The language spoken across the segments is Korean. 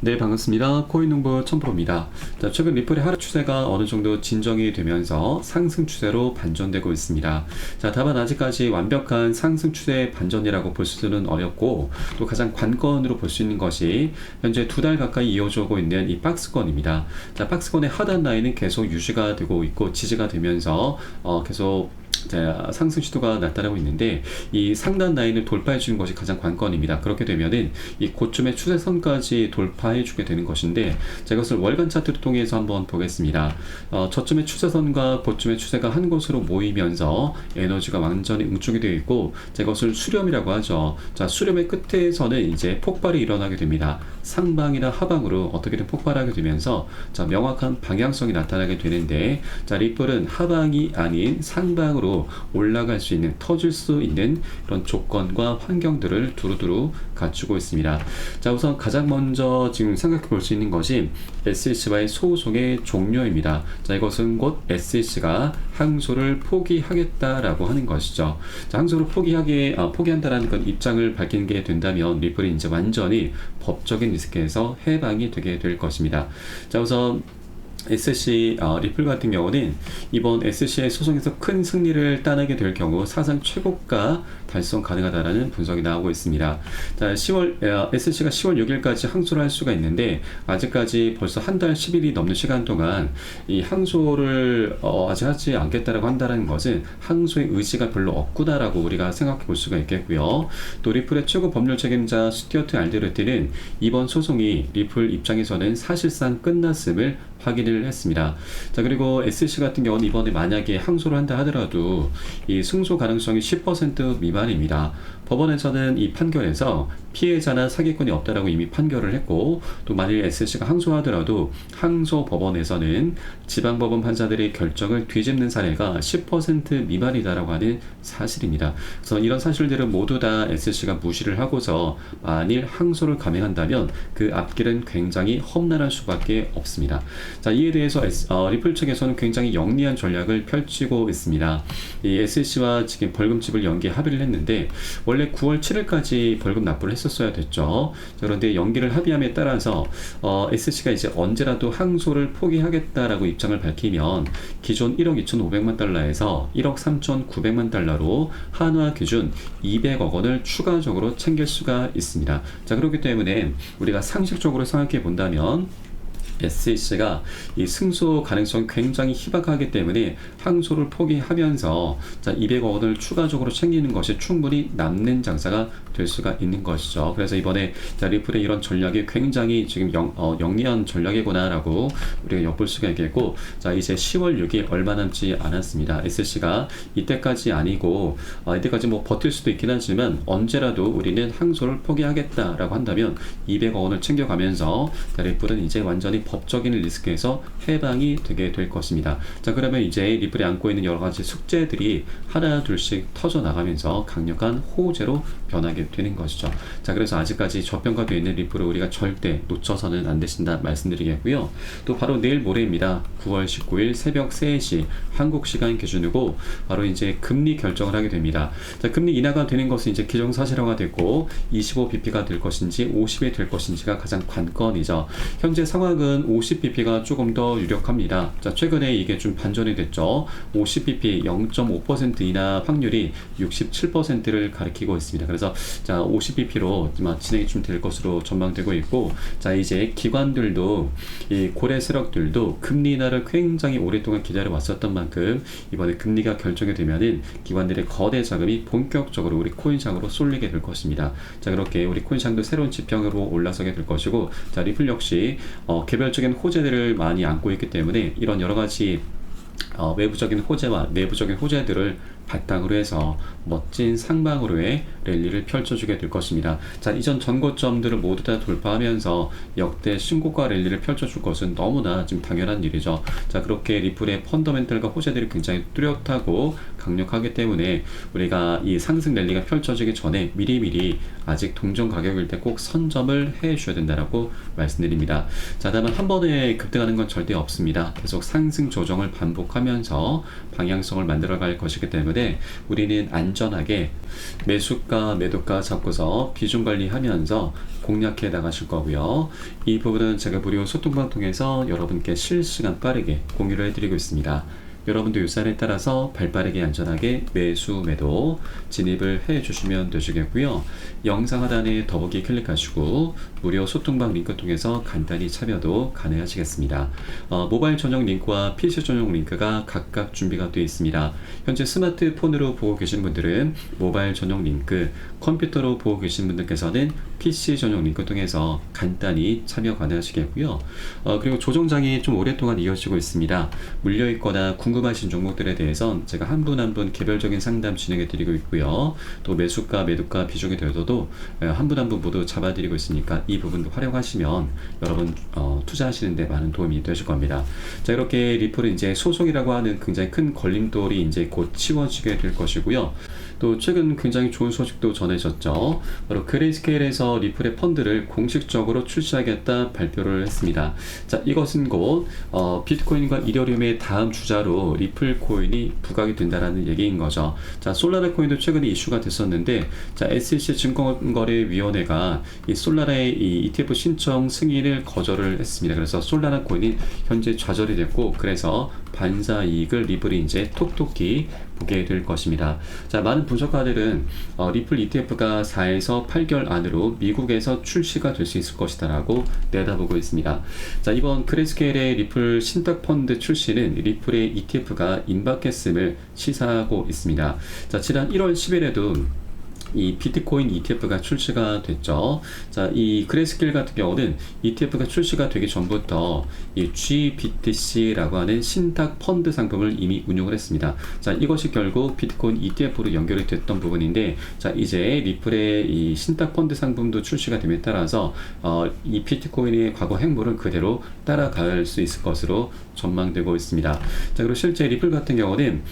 네, 반갑습니다. 코인농부 첨프로입니다. 자, 최근 리플의 하락 추세가 어느 정도 진정이 되면서 상승 추세로 반전되고 있습니다. 자, 다만 아직까지 완벽한 상승 추세 반전이라고 볼 수는 어렵고, 또 가장 관건으로 볼 수 있는 것이 현재 2달 가까이 이어져 오고 있는 이 박스권입니다. 자, 박스권의 하단 라인은 계속 유지가 되고 있고 지지가 되면서 계속 상승 시도가 나타나고 있는데, 이 상단 라인을 돌파해 주는 것이 가장 관건입니다. 그렇게 되면은 이 고점의 추세선까지 돌파해 주게 되는 것인데, 자, 이것을 월간 차트를 통해서 한번 보겠습니다. 저점의 추세선과 고점의 추세가 한 곳으로 모이면서 에너지가 완전히 응축이 되어 있고, 자, 이것을 수렴이라고 하죠. 자, 수렴의 끝에서는 이제 폭발이 일어나게 됩니다. 상방이나 하방으로 어떻게든 폭발하게 되면서, 자, 명확한 방향성이 나타나게 되는데, 자, 리플은 하방이 아닌 상방으로 올라갈 수 있는, 터질 수 있는 그런 조건과 환경들을 두루두루 갖추고 있습니다. 자, 우선 가장 먼저 지금 생각해 볼 수 있는 것이 SEC와의 소송의 종료입니다. 자, 이것은 곧 SEC가 항소를 포기하겠다라고 하는 것이죠. 자, 항소를 포기한다라는 건 입장을 밝히게 된다면 리플이 이제 완전히 법적인 리스크에서 해방이 되게 될 것입니다. 자, 우선 SC 리플 같은 경우는 이번 SC의 소송에서 큰 승리를 따내게 될 경우 사상 최고가 달성 가능하다라는 분석이 나오고 있습니다. 자, SC가 10월 6일까지 항소를 할 수가 있는데, 아직까지 벌써 한 달 10일이 넘는 시간 동안 이 항소를 아직 하지 않겠다라고 한다는 것은 항소의 의지가 별로 없구나라고 우리가 생각해 볼 수가 있겠고요. 또 리플의 최고 법률 책임자 스튜어트 알드르티는 이번 소송이 리플 입장에서는 사실상 끝났음을 확인을 했습니다. 자, 그리고 SC 같은 경우는 이번에 만약에 항소를 한다 하더라도 이 승소 가능성이 10% 미만입니다. 법원에서는 이 판결에서 피해자나 사기꾼이 없다라고 이미 판결을 했고, 또 만일 SC가 항소하더라도 항소 법원에서는 지방법원 판사들의 결정을 뒤집는 사례가 10% 미만이다라고 하는 사실입니다. 그래서 이런 사실들은 모두 다 SC가 무시를 하고서 만일 항소를 감행한다면 그 앞길은 굉장히 험난할 수밖에 없습니다. 자, 이에 대해서 리플 측에서는 굉장히 영리한 전략을 펼치고 있습니다. 이 SC와 지금 벌금집을 연기 합의를 했는데, 원래 9월 7일까지 벌금 납부를 했었어야 됐죠. 자, 그런데 연기를 합의함에 따라서 SC가 이제 언제라도 항소를 포기하겠다라고 입장을 밝히면 기존 1억 2,500만 달러에서 1억 3,900만 달러로 한화 기준 200억 원을 추가적으로 챙길 수가 있습니다. 자, 그렇기 때문에 우리가 상식적으로 생각해 본다면 SEC가 이 승소 가능성이 굉장히 희박하기 때문에 항소를 포기하면서, 자, 200억 원을 추가적으로 챙기는 것이 충분히 남는 장사가 될 수가 있는 것이죠. 그래서 이번에 자, 리플의 이런 전략이 굉장히 지금 영리한 전략이구나라고 우리가 엿볼 수가 있겠고, 자, 이제 10월 6일 얼마 남지 않았습니다. SEC가 이때까지 아니고 이때까지 뭐 버틸 수도 있긴 하지만 언제라도 우리는 항소를 포기하겠다라고 한다면 200억 원을 챙겨가면서, 자, 리플은 이제 완전히 법적인 리스크에서 해방이 되게 될 것입니다. 자, 그러면 이제 리플이 안고 있는 여러 가지 숙제들이 하나 둘씩 터져 나가면서 강력한 호재로 변하게 되는 것이죠. 자, 그래서 아직까지 저평가되어 있는 리플을 우리가 절대 놓쳐서는 안 되신다 말씀드리겠고요. 또 바로 내일 모레입니다. 9월 19일 새벽 3시 한국 시간 기준이고, 바로 이제 금리 결정을 하게 됩니다. 자, 금리 인하가 되는 것은 이제 기정사실화가 됐고, 25bp가 될 것인지 50이 될 것인지가 가장 관건이죠. 현재 상황은 50bp가 조금 더 유력합니다. 자, 최근에 이게 좀 반전이 됐죠. 50bp 0.5% 인하 확률이 67%를 가리키고 있습니다. 그래서 자, 50bp로 진행이 좀 될 것으로 전망되고 있고, 자, 이제 기관들도, 이 고래 세력들도 금리 인하를 굉장히 오랫동안 기다려 왔었던 만큼 이번에 금리가 결정이 되면은 기관들의 거대 자금이 본격적으로 우리 코인상으로 쏠리게 될 것입니다. 자, 그렇게 우리 코인상도 새로운 지평으로 올라서게 될 것이고, 자, 리플 역시 개별적인 호재들을 많이 안고 있기 때문에 이런 여러 가지 외부적인 호재와 내부적인 호재들을 바탕으로 해서 멋진 상방으로의 랠리를 펼쳐주게 될 것입니다. 자, 이전 전고점들을 모두 다 돌파하면서 역대 신고가 랠리를 펼쳐줄 것은 너무나 지금 당연한 일이죠. 자, 그렇게 리플의 펀더멘털과 호재들이 굉장히 뚜렷하고 강력하기 때문에 우리가 이 상승 랠리가 펼쳐지기 전에 미리미리 아직 동전 가격일 때 꼭 선점을 해 주셔야 된다라고 말씀드립니다. 자, 다만 한 번에 급등하는 건 절대 없습니다. 계속 상승 조정을 반복하면서 하면서 방향성을 만들어 갈 것이기 때문에 우리는 안전하게 매수가 매도가 잡고서 비중 관리하면서 공략해 나가실 거고요. 이 부분은 제가 무료 소통방 통해서 여러분께 실시간 빠르게 공유를 해드리고 있습니다. 여러분도 유산에 따라서 발빠르게 안전하게 매수 매도 진입을 해 주시면 되시겠고요. 영상 하단에 더보기 클릭하시고 무료 소통방 링크 통해서 간단히 참여도 가능하시겠습니다. 모바일 전용 링크와 PC 전용 링크가 각각 준비가 되어 있습니다. 현재 스마트폰으로 보고 계신 분들은 모바일 전용 링크, 컴퓨터로 보고 계신 분들께서는 PC 전용 링크 통해서 간단히 참여 가능하시겠고요. 그리고 조정장이 좀 오랫동안 이어지고 있습니다. 물려있거나 궁금하신 종목들에 대해서 제가 한 분 한 분 개별적인 상담 진행해 드리고 있고요. 또 매수가 매도가 비중에 대해서도 한 분 한 분 모두 잡아 드리고 있으니까 이 부분도 활용하시면 여러분 투자하시는 데 많은 도움이 되실 겁니다. 자, 이렇게 리플은 이제 소송이라고 하는 굉장히 큰 걸림돌이 이제 곧 치워지게 될 것이고요. 또 최근 굉장히 좋은 소식도 전해졌죠. 바로 그레이스케일에서 리플의 펀드를 공식적으로 출시하겠다 발표를 했습니다. 자, 이것은 곧 비트코인과 이더리움의 다음 주자로 리플 코인이 부각이 된다라는 얘기인 거죠. 자, 솔라나 코인도 최근에 이슈가 됐었는데, 자, SEC 증권거래위원회가 이 솔라나의 이 ETF 신청 승인을 거절을 했습니다. 그래서 솔라나 코인이 현재 좌절이 됐고, 그래서 반사 이익을 리플이 이제 톡톡히 보게 될 것입니다. 자, 많은 분석가들은 리플 ETF가 4에서 8개월 안으로 미국에서 출시가 될 수 있을 것이다라고 내다보고 있습니다. 자, 이번 그레이스케일의 리플 신탁 펀드 출시는 리플의 ETF가 임박했음을 시사하고 있습니다. 자, 지난 1월 10일에도 이 비트코인 ETF가 출시가 됐죠. 자, 이 그레이스케일 같은 경우는 ETF가 출시가 되기 전부터 이 GBTC라고 하는 신탁 펀드 상품을 이미 운용을 했습니다. 자, 이것이 결국 비트코인 ETF로 연결이 됐던 부분인데, 자, 이제 리플의 이 신탁 펀드 상품도 출시가 됨에 따라서 이 비트코인의 과거 행보를 그대로 따라갈 수 있을 것으로 전망되고 있습니다. 자, 그리고 실제 리플 같은 경우는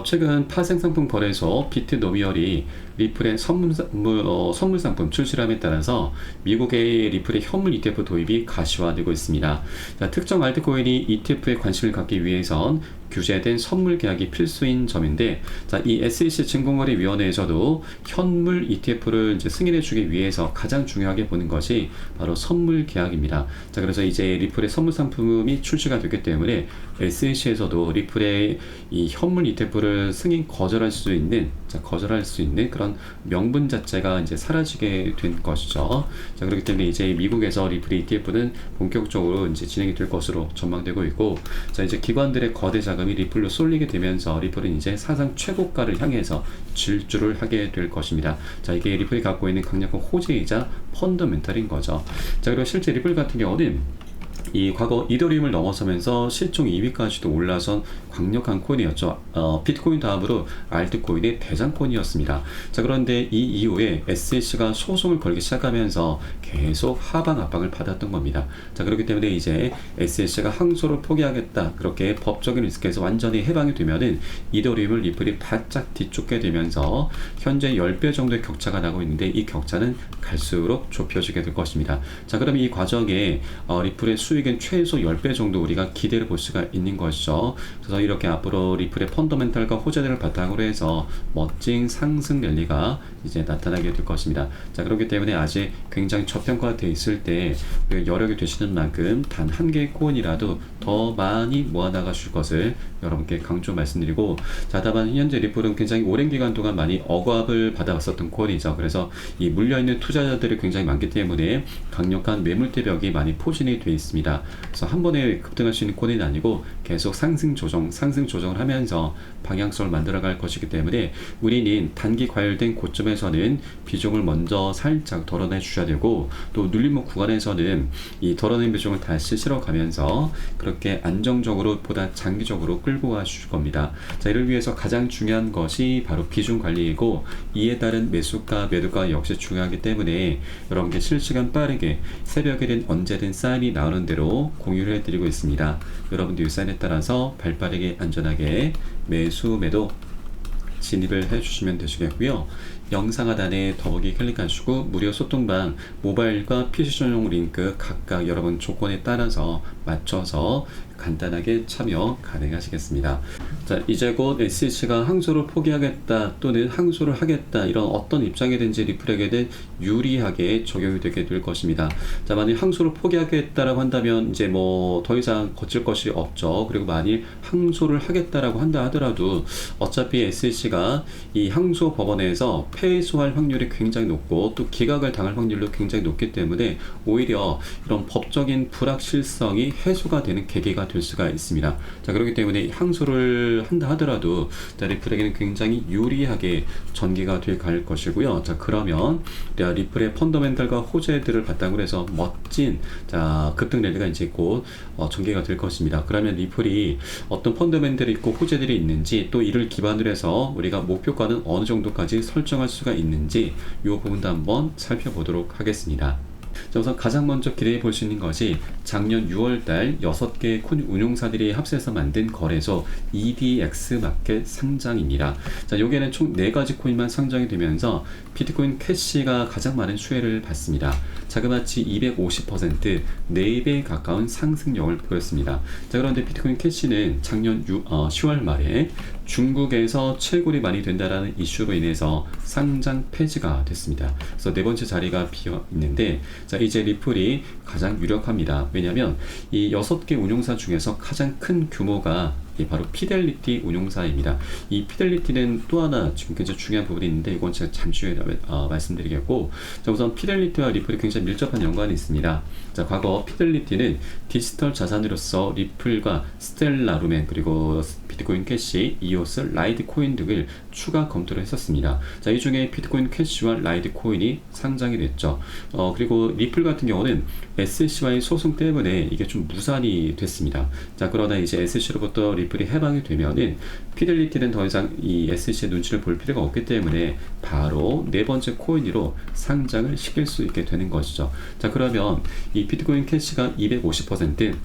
최근 파생 상품 거래소 비트노미얼이 리플의 선물 상품 출시함에 따라서 미국의 리플의 현물 ETF 도입이 가시화되고 있습니다. 자, 특정 알트코인이 ETF에 관심을 갖기 위해선 규제된 선물 계약이 필수인 점인데, 자, 이 SEC 증권거래위원회에서도 현물 ETF를 이제 승인해주기 위해서 가장 중요하게 보는 것이 바로 선물 계약입니다. 자, 그래서 이제 리플의 선물 상품이 출시가 됐기 때문에 SEC에서도 리플의 이 현물 ETF를 승인 거절할 수 있는 그런 명분 자체가 이제 사라지게 된 것이죠. 자, 그렇기 때문에 이제 미국에서 리플 ETF는 본격적으로 이제 진행이 될 것으로 전망되고 있고, 자, 이제 기관들의 거대 자금이 리플로 쏠리게 되면서 리플은 이제 사상 최고가를 향해서 질주를 하게 될 것입니다. 자, 이게 리플이 갖고 있는 강력한 호재이자 펀더멘탈인 거죠. 자, 그리고 실제 리플 같은 경우는 이 과거 이더리움을 넘어서면서 실종 2위까지도 올라선 강력한 코인이었죠. 비트코인 다음으로 알트코인의 대장코인이었습니다. 자, 그런데 이 이후에 SEC가 소송을 걸기 시작하면서 계속 하방 압박을 받았던 겁니다. 자, 그렇기 때문에 이제 SEC가 항소를 포기하겠다, 그렇게 법적인 리스크에서 완전히 해방이 되면은 이더리움을 리플이 바짝 뒤쫓게 되면서 현재 10배 정도의 격차가 나고 있는데, 이 격차는 갈수록 좁혀지게 될 것입니다. 자, 그럼 이 과정에 리플의 수익은 최소 10배 정도 우리가 기대를 볼 수가 있는 것이죠. 그래서 이렇게 앞으로 리플의 펀더멘탈과 호재들을 바탕으로 해서 멋진 상승 랠리가 이제 나타나게 될 것입니다. 자, 그렇기 때문에 아직 굉장히 저평가되어 있을 때 여력이 되시는 만큼 단 한 개의 코인이라도 더 많이 모아나가실 것을 여러분께 강조 말씀드리고, 자, 다만 현재 리플은 굉장히 오랜 기간 동안 많이 억압을 받아왔었던 코인이죠. 그래서 이 물려있는 투자자들이 굉장히 많기 때문에 강력한 매물대벽이 많이 포진이 되어 있습니다. 그래서 한 번에 급등할 수 있는 코인은 아니고 계속 상승 조정을 하면서 방향성을 만들어갈 것이기 때문에 우리는 단기 과열된 고점에서는 비중을 먼저 살짝 덜어내 주셔야 되고, 또 눌림목 구간에서는 이 덜어낸 비중을 다시 실어가면서 그렇게 안정적으로 보다 장기적으로 끌고 가 주실 겁니다. 자, 이를 위해서 가장 중요한 것이 바로 비중 관리이고, 이에 따른 매수가 매도가 역시 중요하기 때문에 여러분께 실시간 빠르게 새벽에든 언제든 사인이 나오는 대로 공유를 해드리고 있습니다. 여러분들 이 사인에 따라서 발빠르게 안전하게 매수 매도 진입을 해주시면 되시겠고요. 영상 하단에 더보기 클릭하시고 무료 소통방 모바일과 PC 전용 링크 각각 여러분 조건에 따라서 맞춰서 간단하게 참여 가능하시겠습니다. 자, 이제 곧 SEC가 항소를 포기하겠다 또는 항소를 하겠다 이런 어떤 입장이든지 리플에게는 유리하게 적용이 되게 될 것입니다. 자, 만약 항소를 포기하겠다라고 한다면 이제 뭐 더 이상 거칠 것이 없죠. 그리고 만일 항소를 하겠다라고 한다 하더라도 어차피 SEC가 이 항소 법원에서 패소할 확률이 굉장히 높고 또 기각을 당할 확률도 굉장히 높기 때문에 오히려 이런 법적인 불확실성이 해소가 되는 계기가 될 수가 있습니다. 자, 그렇기 때문에 항소를 한다 하더라도 리플에게는 굉장히 유리하게 전개가 갈 것이고요. 자, 그러면 리플의 펀더멘탈과 호재들을 바탕으로 해서 멋진 급등 랠리가 이제 곧 전개가 될 것입니다. 그러면 리플이 어떤 펀더멘탈이 있고 호재들이 있는지 또 이를 기반으로 해서 우리가 목표가는 어느 정도까지 설정할 수가 있는지 이 부분도 한번 살펴보도록 하겠습니다. 자, 우선 가장 먼저 기대해 볼 수 있는 것이 작년 6월달 6개 코인 운용사들이 합세해서 만든 거래소 EDX 마켓 상장입니다. 자, 여기에는 총 4가지 코인만 상장이 되면서 비트코인 캐시가 가장 많은 수혜를 받습니다. 자그마치 250% 4배에 가까운 상승력을 보였습니다. 자, 그런데 비트코인 캐시는 작년 10월 말에 중국에서 채굴이 많이 된다라는 이슈로 인해서 상장 폐지가 됐습니다. 그래서 4번째 자리가 비어 있는데, 자, 이제 리플이 가장 유력합니다. 왜냐하면 이 6개 운용사 중에서 가장 큰 규모가 바로 피델리티 운용사입니다. 이 피델리티는 또 하나 지금 굉장히 중요한 부분이 있는데 이건 제가 잠시 후에 말씀드리겠고, 자, 우선 피델리티와 리플이 굉장히 밀접한 연관이 있습니다. 자, 과거 피델리티는 디지털 자산으로서 리플과 스텔라 루멘 그리고 비트코인 캐시, 이오스, 라이트 코인 등을 추가 검토를 했었습니다. 자, 이 중에 비트코인 캐시와 라이트 코인이 상장이 됐죠. 그리고 리플 같은 경우는 SEC와의 소송 때문에 이게 좀 무산이 됐습니다. 자, 그러나 이제 SEC로부터 리플이 해방이 되면은 피델리티는 더 이상 이 SEC의 눈치를 볼 필요가 없기 때문에 바로 4번째 코인으로 상장을 시킬 수 있게 되는 것이죠. 자, 그러면 이 비트코인 캐시가 250%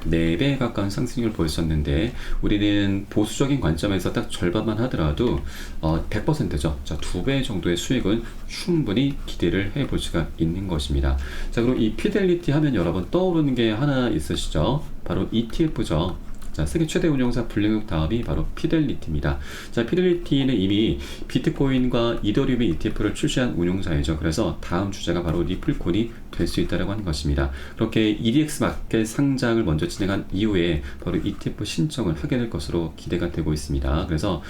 4배에 가까운 상승률을 보였었는데 우리는 보수적인 관점에서 딱 절반만 하더라도 100%죠. 자, 2배 정도의 수익은 충분히 기대를 해볼 수가 있는 것입니다. 자, 그리고 이 피델리티 하면 여러분 떠오르는 게 하나 있으시죠? 바로 ETF죠. 자, 세계 최대 운용사 블랙록 다음이 바로 피델리티입니다. 자, 피델리티는 이미 비트코인과 이더리움 ETF를 출시한 운용사이죠. 그래서 다음 주자가 바로 리플콘이 될 수 있다고 하는 것입니다. 그렇게 EDX 마켓 상장을 먼저 진행한 이후에 바로 ETF 신청을 하게 될 것으로 기대가 되고 있습니다. 그래서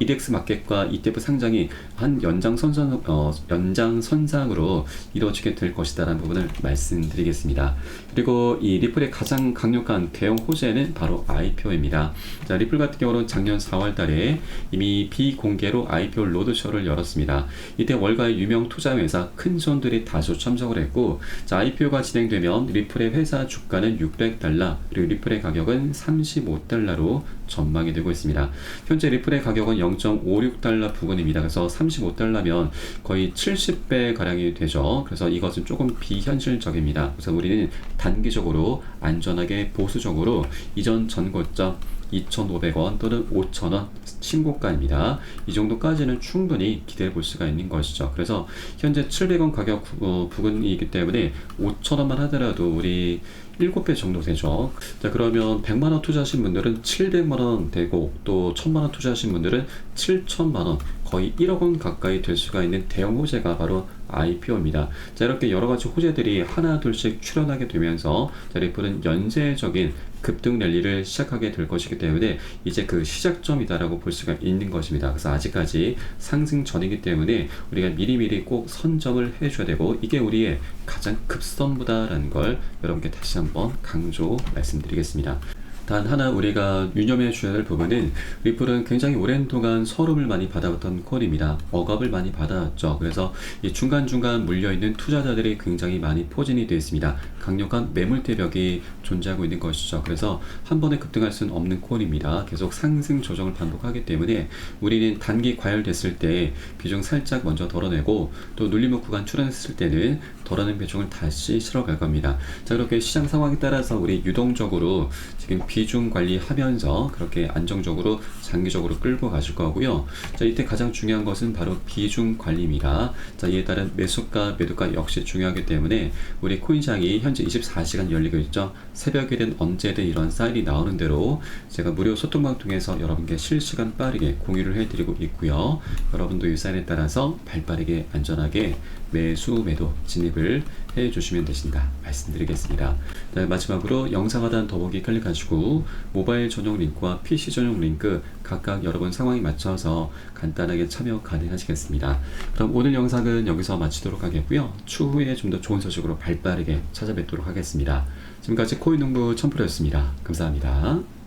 EDX 마켓과 ETF 상장이 한 연장선상으로 이루어지게 될 것이다라는 부분을 말씀드리겠습니다. 그리고 이 리플의 가장 강력한 대형 호재는 바로 IPO입니다. 자, 리플 같은 경우는 작년 4월 달에 이미 비공개로 IPO 로드쇼를 열었습니다. 이때 월가의 유명 투자회사 큰 손들이 다수 참석을 했고, 자, IPO가 진행되면 리플의 회사 주가는 $600 그리고 리플의 가격은 $35로 전망이 되고 있습니다. 현재 리플의 가격은 $0.56 부근입니다. 그래서 $35면 거의 70배 가량이 되죠. 그래서 이것은 조금 비현실적입니다. 그래서 우리는 단기적으로 안전하게 보수적으로 이전 전고점 2,500원 또는 5,000원 신고가입니다. 이 정도까지는 충분히 기대해 볼 수가 있는 것이죠. 그래서 현재 700원 가격 부근이기 때문에 5,000원만 하더라도 우리 7배 정도 되죠. 자, 그러면 100만원 투자하신 분들은 700만원 되고 또 1000만원 투자하신 분들은 7천만원, 거의 1억원 가까이 될 수가 있는 대형 호재가 바로 IPO입니다. 자, 이렇게 여러가지 호재들이 하나 둘씩 출현하게 되면서 자, 리플은 연쇄적인 급등 랠리를 시작하게 될 것이기 때문에 이제 그 시작점이다라고 볼 수가 있는 것입니다. 그래서 아직까지 상승 전이기 때문에 우리가 미리미리 꼭 선점을 해줘야 되고 이게 우리의 가장 급선무다라는 걸 여러분께 다시 한번 강조 말씀드리겠습니다. 단 하나 우리가 유념해 주셔야 될 부분은 리플은 굉장히 오랜 동안 서름을 많이 받아왔던 코인입니다. 억압을 많이 받아왔죠. 그래서 이 중간중간 물려있는 투자자들이 굉장히 많이 포진이 되어 있습니다. 강력한 매물대벽이 존재하고 있는 것이죠. 그래서 한 번에 급등할 수는 없는 코인입니다. 계속 상승 조정을 반복하기 때문에 우리는 단기 과열됐을 때 비중 살짝 먼저 덜어내고 또 눌림목 구간 출현했을 때는 덜어낸 비중을 다시 실어갈 겁니다. 자, 그렇게 시장 상황에 따라서 우리 유동적으로 지금 비중 관리하면서 그렇게 안정적으로 장기적으로 끌고 가실 거고요. 자, 이때 가장 중요한 것은 바로 비중 관리입니다. 자, 이에 따른 매수가, 매도가 역시 중요하기 때문에 우리 코인시장이 현재 24시간 열리고 있죠. 새벽이든 언제든 이런 사인이 나오는 대로 제가 무료 소통방 통해서 여러분께 실시간 빠르게 공유를 해드리고 있고요. 여러분도 이 사인에 따라서 발빠르게 안전하게 매수, 매도 진입을 해주시면 되신다 말씀드리겠습니다. 자, 마지막으로 영상 하단 더보기 클릭하시고 모바일 전용 링크와 PC 전용 링크 각각 여러분 상황에 맞춰서 간단하게 참여 가능하시겠습니다. 그럼 오늘 영상은 여기서 마치도록 하겠고요. 추후에 좀 더 좋은 소식으로 발빠르게 찾아뵙도록 하겠습니다. 지금까지 코인농부 첨프로였습니다. 감사합니다.